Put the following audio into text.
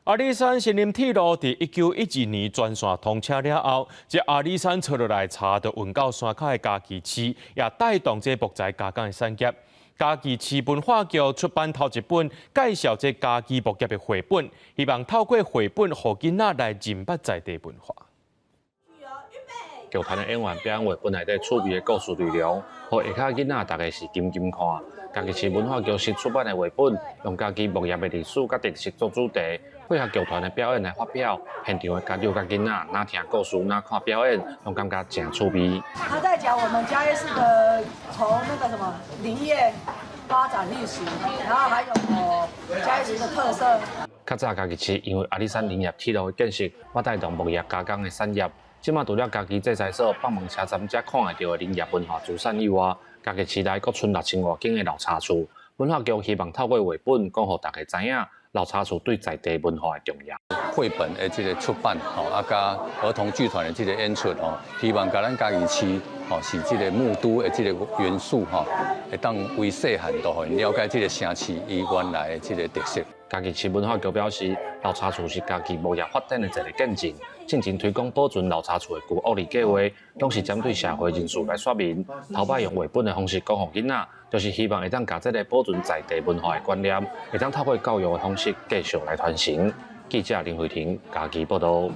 阿里山森林铁路伫1912年全线通车了后，这阿里山坐落来茶就运到山脚的嘉义市，也带动这木材加工的产业。嘉义市文化局出版头一本介绍这嘉义木业的绘本，希望透过绘本，让囡仔来认捌在地文化。剧团的演员表演绘本内底趣味的故事内容，互下骹囡仔大概是紧紧看。嘉义市文化局新出版的绘本，用嘉义木业的历史甲特色做主题，配合剧团的表演来发表。现场的家长甲囡仔，哪听故事哪看表演，拢感觉真趣味。他在讲我们嘉义市的从那个什么林业发展历史，然后还有嘉义市的特色。较早嘉义市因为阿里山林业铁路的建设，我带动木业加工的产业。即马除了嘉义制裁所放门车站才看会到的林业文化资产以外，嘉义市内阁存6000多间的老茶厝。文化局希望透过绘本，讲互大家知影老茶厝对在地文化的重要。绘本的这个出版，加儿童剧团的这个演出，希望甲咱嘉义市，是这个木都的这个元素，会当为细汉都互因了解这个城市伊原来的这个特色。嘉义市文化局表示，老茶厝是嘉义木业发展的一个见证。进前推广保存老茶厝的旧屋里计划，拢是针对社会人士来说明。头摆用绘本的方式讲给囡仔，就是希望会当把这个保存在地文化的观念，会当透过教育的方式继续来传承。记者林慧婷，嘉义报道。